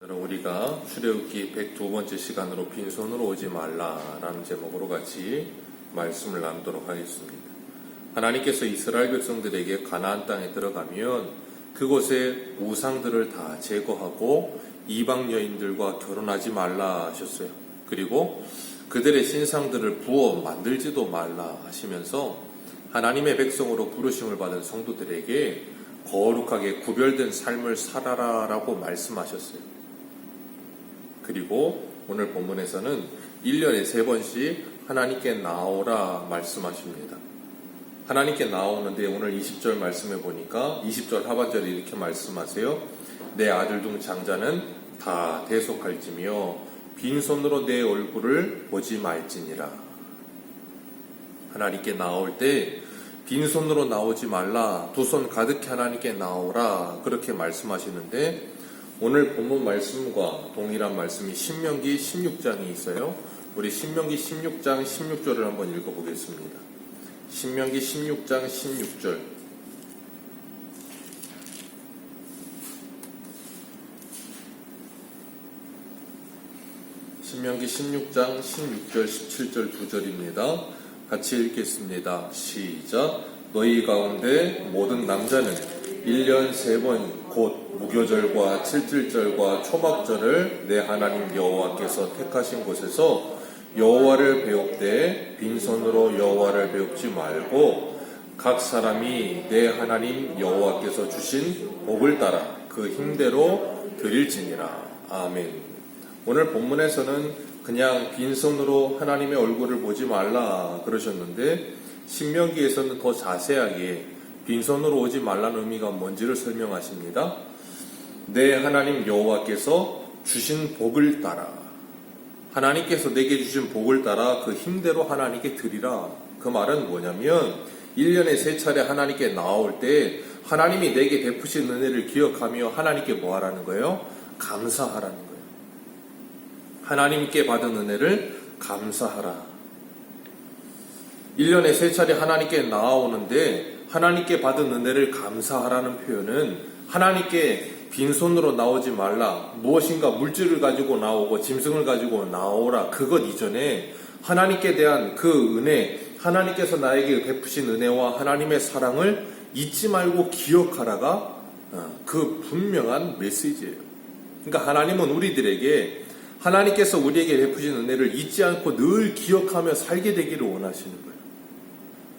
우리가 출애굽기 102번째 시간으로 빈손으로 오지 말라라는 제목으로 같이 말씀을 나누도록 하겠습니다. 하나님께서 이스라엘 백성들에게 가나안 땅에 들어가면 그곳의 우상들을 다 제거하고 이방 여인들과 결혼하지 말라 하셨어요. 그리고 그들의 신상들을 부어 만들지도 말라 하시면서 하나님의 백성으로 부르심을 받은 성도들에게 거룩하게 구별된 삶을 살아라라고 말씀하셨어요. 그리고 오늘 본문에서는 1년에 3번씩 하나님께 나오라 말씀하십니다. 하나님께 나오는데 오늘 20절 말씀해 보니까 20절 하반절에 이렇게 말씀하세요. 내 아들 중 장자는 다 대속할지며 빈손으로 내 얼굴을 보지 말지니라. 하나님께 나올 때 빈손으로 나오지 말라, 두 손 가득히 하나님께 나오라 그렇게 말씀하시는데 오늘 본문 말씀과 동일한 말씀이 신명기 16장이 있어요. 우리 신명기 16장 16절을 한번 읽어보겠습니다. 신명기 16장 16절. 신명기 16장 16절 17절 2절입니다. 같이 읽겠습니다. 시작. 너희 가운데 모든 남자는 1년 3번 곧 무교절과 칠칠절과 초막절을 내 하나님 여호와께서 택하신 곳에서 여호와를 배웁되 빈손으로 여호와를 배웁지 말고 각 사람이 내 하나님 여호와께서 주신 복을 따라 그 힘대로 드릴지니라. 아멘. 오늘 본문에서는 그냥 빈손으로 하나님의 얼굴을 보지 말라 그러셨는데 신명기에서는 더 자세하게 빈손으로 오지 말라는 의미가 뭔지를 설명하십니다. 내 하나님 여호와께서 주신 복을 따라, 하나님께서 내게 주신 복을 따라 그 힘대로 하나님께 드리라. 그 말은 뭐냐면 1년에 3차례 하나님께 나올 때 하나님이 내게 베푸신 은혜를 기억하며 하나님께 뭐 하라는 거예요? 감사하라는 거예요. 하나님께 받은 은혜를 감사하라. 1년에 3차례 하나님께 나아오는데 하나님께 받은 은혜를 감사하라는 표현은 하나님께 빈손으로 나오지 말라, 무엇인가 물질을 가지고 나오고 짐승을 가지고 나오라, 그것 이전에 하나님께 대한 그 은혜, 하나님께서 나에게 베푸신 은혜와 하나님의 사랑을 잊지 말고 기억하라가 그 분명한 메시지예요. 그러니까 하나님은 우리들에게 하나님께서 우리에게 베푸신 은혜를 잊지 않고 늘 기억하며 살게 되기를 원하시는 거예요.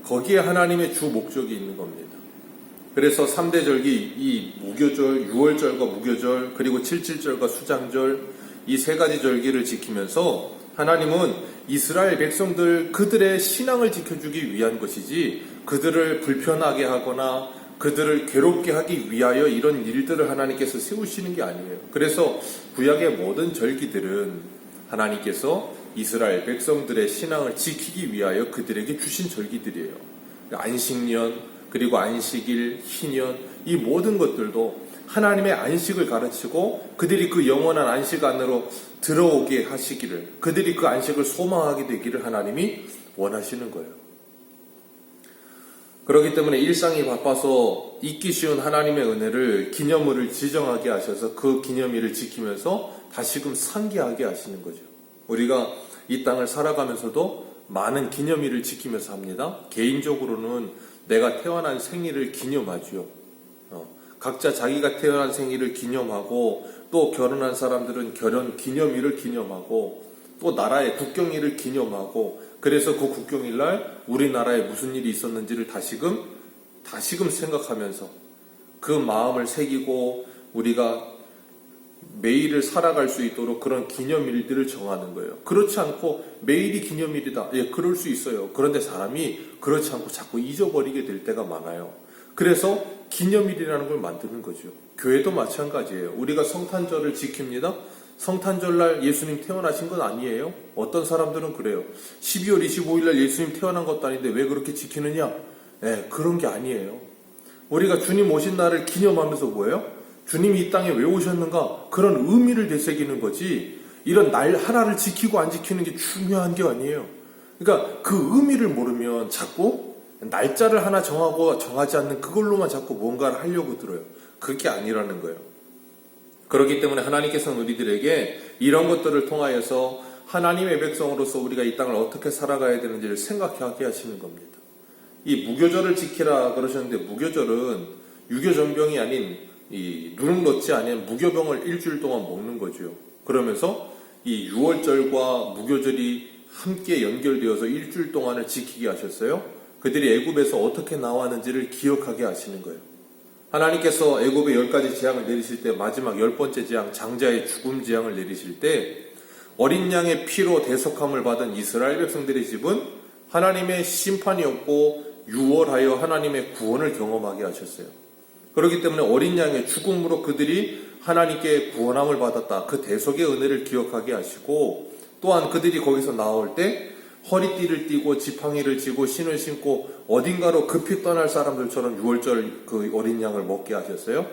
거기에 하나님의 주 목적이 있는 겁니다. 그래서 3대 절기, 이 무교절, 6월절과 무교절, 그리고 7.7절과 수장절, 이 3가지 절기를 지키면서 하나님은 이스라엘 백성들 그들의 신앙을 지켜주기 위한 것이지 그들을 불편하게 하거나 그들을 괴롭게 하기 위하여 이런 일들을 하나님께서 세우시는 게 아니에요. 그래서 구약의 모든 절기들은 하나님께서 이스라엘 백성들의 신앙을 지키기 위하여 그들에게 주신 절기들이에요. 안식년, 그리고 안식일, 희년, 이 모든 것들도 하나님의 안식을 가르치고 그들이 그 영원한 안식 안으로 들어오게 하시기를, 그들이 그 안식을 소망하게 되기를 하나님이 원하시는 거예요. 그렇기 때문에 일상이 바빠서 잊기 쉬운 하나님의 은혜를 기념일을 지정하게 하셔서 그 기념일을 지키면서 다시금 상기하게 하시는 거죠. 우리가 이 땅을 살아가면서도 많은 기념일을 지키면서 합니다. 개인적으로는 내가 태어난 생일을 기념하죠. 각자 자기가 태어난 생일을 기념하고, 또 결혼한 사람들은 결혼 기념일을 기념하고, 또 나라의 국경일을 기념하고, 그래서 그 국경일날 우리나라에 무슨 일이 있었는지를 다시금 생각하면서 그 마음을 새기고 우리가 매일을 살아갈 수 있도록 그런 기념일들을 정하는 거예요. 그렇지 않고 매일이 기념일이다. 예, 그럴 수 있어요. 그런데 사람이 그렇지 않고 자꾸 잊어버리게 될 때가 많아요. 그래서 기념일이라는 걸 만드는 거죠. 교회도 마찬가지예요. 우리가 성탄절을 지킵니다. 성탄절날 예수님 태어나신 건 아니에요. 어떤 사람들은 그래요. 12월 25일날 예수님 태어난 것도 아닌데 왜 그렇게 지키느냐? 예, 그런 게 아니에요. 우리가 주님 오신 날을 기념하면서 뭐예요? 주님이 이 땅에 왜 오셨는가? 그런 의미를 되새기는 거지, 이런 날 하나를 지키고 안 지키는 게 중요한 게 아니에요. 그러니까 그 의미를 모르면 자꾸 날짜를 하나 정하고 정하지 않는 그걸로만 자꾸 뭔가를 하려고 들어요. 그게 아니라는 거예요. 그렇기 때문에 하나님께서는 우리들에게 이런 것들을 통하여서 하나님의 백성으로서 우리가 이 땅을 어떻게 살아가야 되는지를 생각하게 하시는 겁니다. 이 무교절을 지키라 그러셨는데, 무교절은 유교전병이 아닌 이 누룽로치 아닌 무교병을 일주일 동안 먹는 거죠. 그러면서 이 유월절과 무교절이 함께 연결되어서 일주일 동안을 지키게 하셨어요. 그들이 애굽에서 어떻게 나왔는지를 기억하게 하시는 거예요. 하나님께서 애굽에 10가지 재앙을 내리실 때 마지막 10번째 재앙, 장자의 죽음 재앙을 내리실 때 어린 양의 피로 대속함을 받은 이스라엘 백성들의 집은 하나님의 심판이 없고 유월하여 하나님의 구원을 경험하게 하셨어요. 그렇기 때문에 어린 양의 죽음으로 그들이 하나님께 구원함을 받았다. 그 대속의 은혜를 기억하게 하시고, 또한 그들이 거기서 나올 때 허리띠를 띠고 지팡이를 쥐고 신을 신고 어딘가로 급히 떠날 사람들처럼 유월절 그 어린 양을 먹게 하셨어요.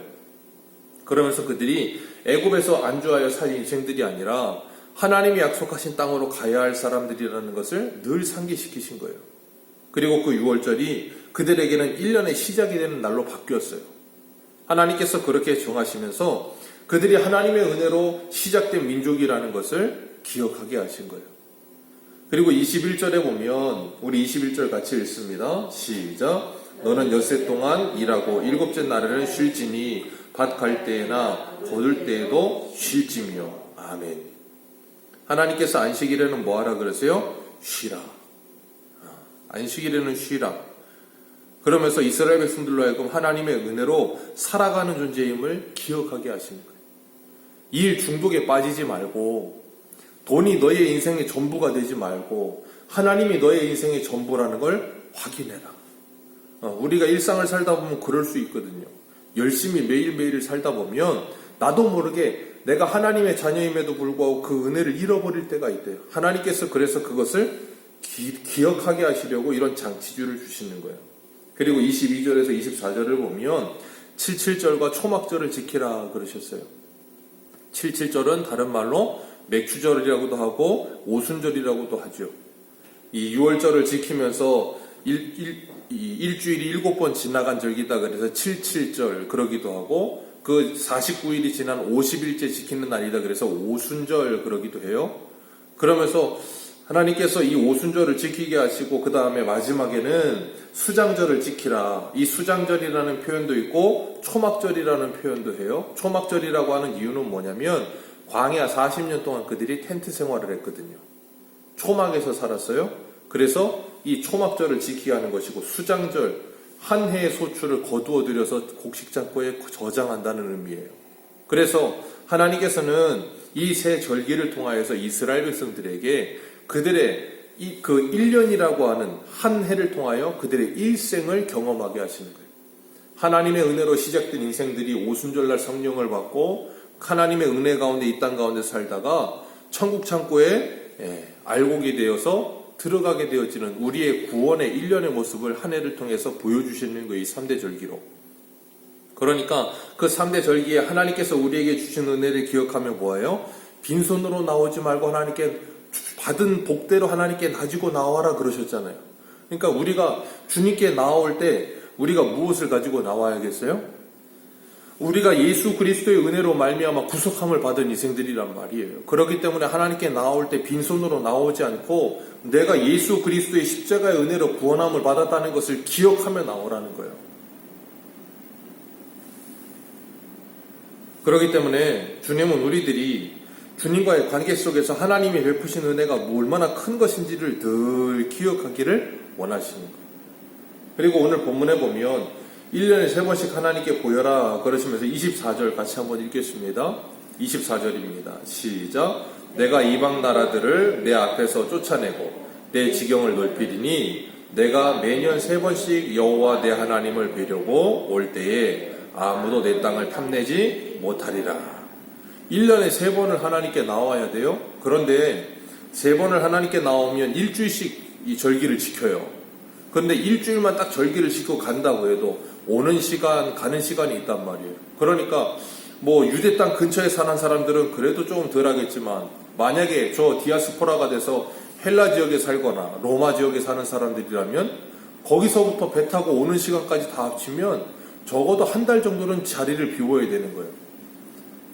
그러면서 그들이 애굽에서 안주하여 살 인생들이 아니라 하나님이 약속하신 땅으로 가야 할 사람들이라는 것을 늘 상기시키신 거예요. 그리고 그 유월절이 그들에게는 1년의 시작이 되는 날로 바뀌었어요. 하나님께서 그렇게 정하시면서 그들이 하나님의 은혜로 시작된 민족이라는 것을 기억하게 하신 거예요. 그리고 21절에 보면 우리 21절 같이 읽습니다. 시작. 너는 엿새 동안 일하고 일곱째 날에는 쉴지니 밭 갈 때나 거둘 때에도 쉴지며. 아멘. 하나님께서 안식일에는 뭐 하라 그러세요? 쉬라. 안식일에는 쉬라. 그러면서 이스라엘 백성들로 하여금 하나님의 은혜로 살아가는 존재임을 기억하게 하시는 거예요. 일 중독에 빠지지 말고, 돈이 너의 인생의 전부가 되지 말고 하나님이 너의 인생의 전부라는 걸 확인해라. 우리가 일상을 살다 보면 그럴 수 있거든요. 열심히 매일매일을 살다 보면 나도 모르게 내가 하나님의 자녀임에도 불구하고 그 은혜를 잃어버릴 때가 있대요. 하나님께서 그래서 그것을 기억하게 하시려고 이런 장치주를 주시는 거예요. 그리고 22절에서 24절을 보면 77절과 초막절을 지키라 그러셨어요. 77절은 다른 말로 맥추절이라고도 하고 오순절이라고도 하죠. 이 6월절을 지키면서 일주일이 7번 지나간 절기다 그래서 77절 그러기도 하고, 그 49일이 지난 50일째 지키는 날이다 그래서 오순절 그러기도 해요. 그러면서 하나님께서 이 오순절을 지키게 하시고 그 다음에 마지막에는 수장절을 지키라. 이 수장절이라는 표현도 있고 초막절이라는 표현도 해요. 초막절이라고 하는 이유는 뭐냐면 광야 40년 동안 그들이 텐트 생활을 했거든요. 초막에서 살았어요. 그래서 이 초막절을 지키게 하는 것이고, 수장절, 한 해의 소출을 거두어 들여서 곡식장고에 저장한다는 의미예요. 그래서 하나님께서는 이 세 절기를 통하여서 이스라엘 백성들에게 그들의 그 1년이라고 하는 한 해를 통하여 그들의 일생을 경험하게 하시는 거예요. 하나님의 은혜로 시작된 인생들이 오순절날 성령을 받고 하나님의 은혜 가운데 이 땅 가운데 살다가 천국 창고에 알곡이 되어서 들어가게 되어지는 우리의 구원의 1년의 모습을 한 해를 통해서 보여주시는 거예요. 이 3대 절기로. 그러니까 그 3대 절기에 하나님께서 우리에게 주신 은혜를 기억하며 뭐예요? 빈손으로 나오지 말고 하나님께 받은 복대로 하나님께 가지고 나와라 그러셨잖아요. 그러니까 우리가 주님께 나올 때 우리가 무엇을 가지고 나와야겠어요? 우리가 예수 그리스도의 은혜로 말미암아 구속함을 받은 인생들이란 말이에요. 그렇기 때문에 하나님께 나올 때 빈손으로 나오지 않고 내가 예수 그리스도의 십자가의 은혜로 구원함을 받았다는 것을 기억하며 나오라는 거예요. 그렇기 때문에 주님은 우리들이 주님과의 관계 속에서 하나님이 베푸신 은혜가 얼마나 큰 것인지를 늘 기억하기를 원하시는 거예요. 그리고 오늘 본문에 보면 1년에 3번씩 하나님께 보여라 그러시면서 24절 같이 한번 읽겠습니다. 24절입니다. 시작. 내가 이방 나라들을 내 앞에서 쫓아내고 내 지경을 넓히리니 내가 매년 3번씩 여호와 내 하나님을 뵈려고 올 때에 아무도 내 땅을 탐내지 못하리라. 1년에 3번을 하나님께 나와야 돼요. 그런데 3번을 하나님께 나오면 일주일씩 이 절기를 지켜요. 그런데 일주일만 딱 절기를 지키고 간다고 해도 오는 시간, 가는 시간이 있단 말이에요. 그러니까 뭐 유대 땅 근처에 사는 사람들은 그래도 조금 덜 하겠지만, 만약에 저 디아스포라가 돼서 헬라 지역에 살거나 로마 지역에 사는 사람들이라면 거기서부터 배 타고 오는 시간까지 다 합치면 적어도 한 달 정도는 자리를 비워야 되는 거예요.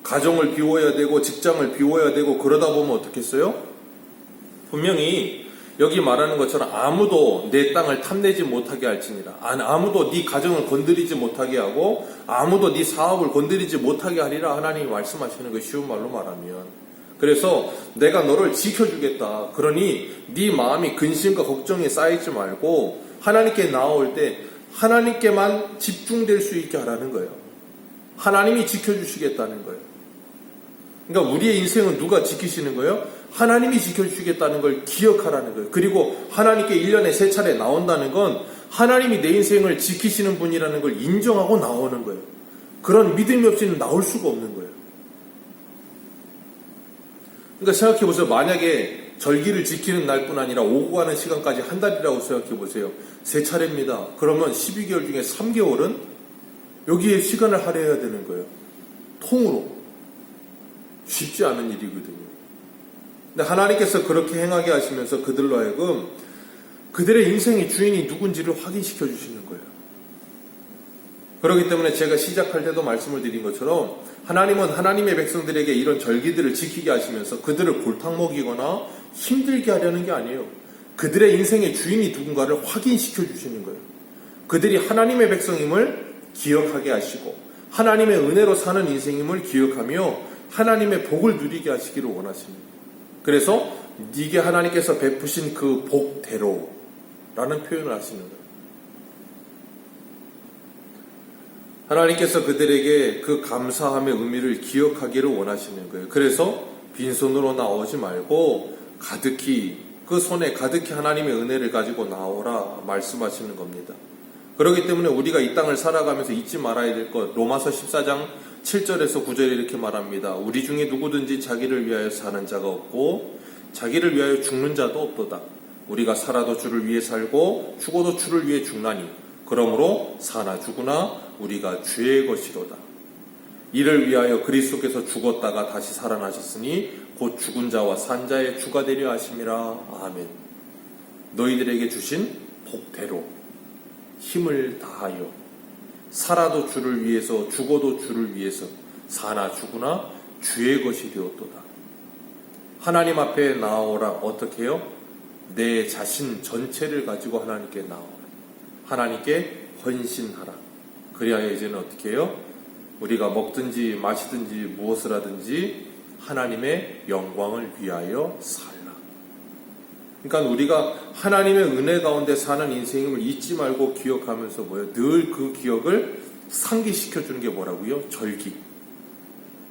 가정을 비워야 되고 직장을 비워야 되고 그러다 보면 어떻겠어요? 분명히 여기 말하는 것처럼 아무도 내 땅을 탐내지 못하게 할지니라. 아무도 네 가정을 건드리지 못하게 하고 아무도 네 사업을 건드리지 못하게 하리라. 하나님이 말씀하시는 거 쉬운 말로 말하면. 그래서 내가 너를 지켜주겠다. 그러니 네 마음이 근심과 걱정에 쌓이지 말고 하나님께 나올 때 하나님께만 집중될 수 있게 하라는 거예요. 하나님이 지켜주시겠다는 거예요. 그러니까 우리의 인생은 누가 지키시는 거예요? 하나님이 지켜주시겠다는 걸 기억하라는 거예요. 그리고 하나님께 1년에 3차례 나온다는 건 하나님이 내 인생을 지키시는 분이라는 걸 인정하고 나오는 거예요. 그런 믿음이 없이는 나올 수가 없는 거예요. 그러니까 생각해 보세요. 만약에 절기를 지키는 날뿐 아니라 오고 가는 시간까지 한 달이라고 생각해 보세요. 3차례입니다. 그러면 12개월 중에 3개월은 여기에 시간을 할애해야 되는 거예요. 통으로. 쉽지 않은 일이거든요. 근데 하나님께서 그렇게 행하게 하시면서 그들로 하여금 그들의 인생의 주인이 누군지를 확인시켜 주시는 거예요. 그렇기 때문에 제가 시작할 때도 말씀을 드린 것처럼 하나님은 하나님의 백성들에게 이런 절기들을 지키게 하시면서 그들을 골탕 먹이거나 힘들게 하려는 게 아니에요. 그들의 인생의 주인이 누군가를 확인시켜 주시는 거예요. 그들이 하나님의 백성임을 기억하게 하시고 하나님의 은혜로 사는 인생임을 기억하며 하나님의 복을 누리게 하시기를 원하십니다. 그래서 네게 하나님께서 베푸신 그 복대로 라는 표현을 하시는 거예요. 하나님께서 그들에게 그 감사함의 의미를 기억하기를 원하시는 거예요. 그래서 빈손으로 나오지 말고 가득히 그 손에 가득히 하나님의 은혜를 가지고 나오라 말씀하시는 겁니다. 그렇기 때문에 우리가 이 땅을 살아가면서 잊지 말아야 될 것, 로마서 14장 7절에서 9절에 이렇게 말합니다. 우리 중에 누구든지 자기를 위하여 사는 자가 없고 자기를 위하여 죽는 자도 없도다. 우리가 살아도 주를 위해 살고 죽어도 주를 위해 죽나니 그러므로 사나 죽으나 우리가 주의 것이로다. 이를 위하여 그리스도께서 죽었다가 다시 살아나셨으니 곧 죽은 자와 산 자의 주가 되려 하심이라. 아멘. 너희들에게 주신 복대로 힘을 다하여 살아도 주를 위해서 죽어도 주를 위해서 사나 죽으나 주의 것이 되었도다. 하나님 앞에 나오라. 어떻게 해요? 내 자신 전체를 가지고 하나님께 나오라. 하나님께 헌신하라. 그리하여 이제는 어떻게 해요? 우리가 먹든지 마시든지 무엇을 하든지 하나님의 영광을 위하여 살라. 그러니까 우리가 하나님의 은혜 가운데 사는 인생임을 잊지 말고 기억하면서 뭐예요? 늘 그 기억을 상기시켜 주는 게 뭐라고요? 절기.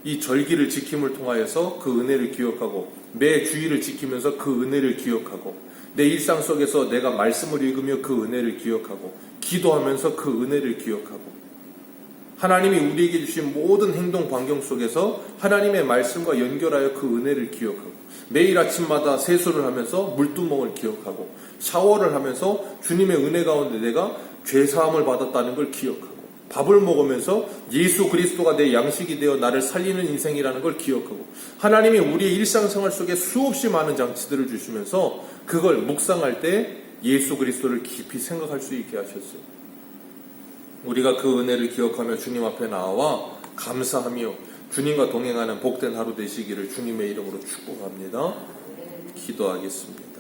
이 절기를 지킴을 통하여서 그 은혜를 기억하고 매 주일을 지키면서 그 은혜를 기억하고 내 일상 속에서 내가 말씀을 읽으며 그 은혜를 기억하고 기도하면서 그 은혜를 기억하고 하나님이 우리에게 주신 모든 행동 반경 속에서 하나님의 말씀과 연결하여 그 은혜를 기억하고 매일 아침마다 세수를 하면서 물두멍을 기억하고 샤워를 하면서 주님의 은혜 가운데 내가 죄사함을 받았다는 걸 기억하고 밥을 먹으면서 예수 그리스도가 내 양식이 되어 나를 살리는 인생이라는 걸 기억하고 하나님이 우리의 일상생활 속에 수없이 많은 장치들을 주시면서 그걸 묵상할 때 예수 그리스도를 깊이 생각할 수 있게 하셨어요. 우리가 그 은혜를 기억하며 주님 앞에 나와 감사하며 주님과 동행하는 복된 하루 되시기를 주님의 이름으로 축복합니다. 기도하겠습니다.